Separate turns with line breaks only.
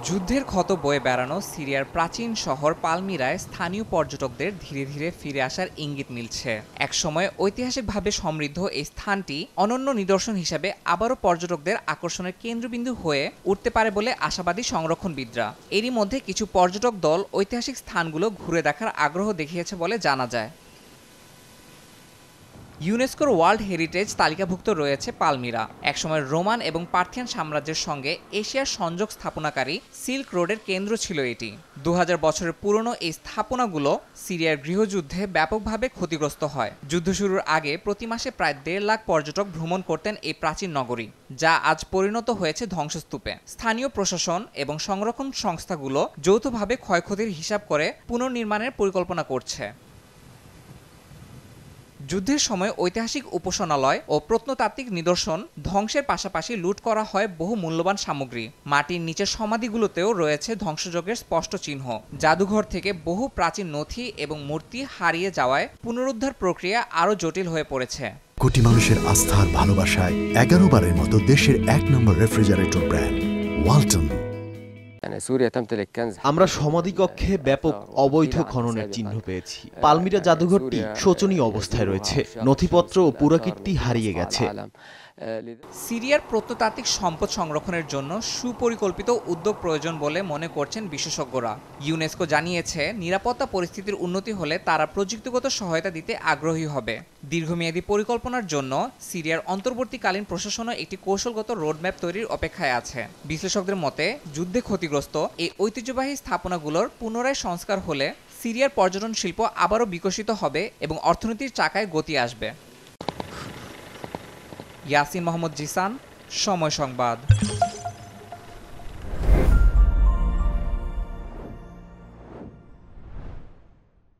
যুদ্ধের ক্ষত বয়ে বেড়ানো সিরিয়ার প্রাচীন শহর পালমিরায় স্থানীয় পর্যটকদের ধীরে ধীরে ফিরে আসার ইঙ্গিত মিলছে। একসময় ঐতিহাসিকভাবে সমৃদ্ধ এই স্থানটি অনন্য নিদর্শন হিসেবে আবারও পর্যটকদের আকর্ষণের কেন্দ্রবিন্দু হয়ে উঠতে পারে বলে আশাবাদী সংরক্ষণবিদরা। এরই মধ্যে কিছু পর্যটক দল ঐতিহাসিক স্থানগুলো ঘুরে দেখার আগ্রহ দেখিয়েছে বলে জানা যায়। ইউনেস্কোর ওয়ার্ল্ড হেরিটেজ তালিকাভুক্ত রয়েছে পালমিরা। একসময় রোমান এবং পার্থিয়ান সাম্রাজ্যের সঙ্গে এশিয়ার সংযোগ স্থাপনাকারী সিল্ক রোডের কেন্দ্র ছিল এটি। 2000 বছরের পুরনো এই স্থাপনাগুলো সিরিয়ার গৃহযুদ্ধে ব্যাপকভাবে ক্ষতিগ্রস্ত হয়। যুদ্ধ শুরুর আগে প্রতি মাসে প্রায় 1.5 লাখ পর্যটক ভ্রমণ করতেন এই প্রাচীন নগরী, যা আজ পরিণত হয়েছে ধ্বংসস্তূপে। স্থানীয় প্রশাসন এবং সংরক্ষণ সংস্থাগুলো যৌথভাবে ক্ষয়ক্ষতির হিসাব করে পুনর্নির্মাণের পরিকল্পনা করছে। যুদ্ধের সময় ঐতিহাসিক উপাসনালয় ও প্রত্নতাত্ত্বিক নিদর্শন ধ্বংসের পাশাপাশি লুট করা হয় বহু মূল্যবান সামগ্রী। মাটির নিচের সমাধিগুলোতেও রয়েছে ধ্বংসযজ্ঞের স্পষ্ট চিহ্ন। জাদুঘর থেকে বহু প্রাচীন নথি এবং মূর্তি হারিয়ে যাওয়ায় পুনরুদ্ধার প্রক্রিয়া আরও জটিল হয়ে পড়েছে।
কোটি মানুষের আস্থার ভালোবাসায় 11 বারের মতো দেশের 1 নম্বর রেফ্রিজারেটর ব্র্যান্ড ওয়ালটন।
আমরা সমাধিকক্ষে ব্যাপক অবৈধ খননের চিহ্ন পেয়েছি। পালমিরা জাদুঘরটি শোচনীয় অবস্থায় রয়েছে, নথিপত্র ও পুরাকীর্তি হারিয়ে গেছে।
সিরিয়ার প্রত্নতাত্ত্বিক সম্পদ সংরক্ষণের জন্য সুপরিকল্পিত উদ্যোগ প্রয়োজন বলে মনে করছেন বিশেষজ্ঞরা। ইউনেস্কো জানিয়েছে, নিরাপত্তা পরিস্থিতির উন্নতি হলে তারা প্রযুক্তিগত সহায়তা দিতে আগ্রহী হবে। দীর্ঘমেয়াদী পরিকল্পনার জন্য সিরিয়ার অন্তর্বর্তীকালীন প্রশাসনও একটি কৌশলগত রোডম্যাপ তৈরির অপেক্ষায় আছে। বিশ্লেষকদের মতে, যুদ্ধে ক্ষতিগ্রস্ত এই ঐতিহ্যবাহী স্থাপনাগুলোর পুনরায় সংস্কার হলে সিরিয়ার পর্যটন শিল্প আবারও বিকশিত হবে এবং অর্থনীতির চাকায় গতি আসবে। ইয়াসিন মোহাম্মদ জিসান, সময় সংবাদ।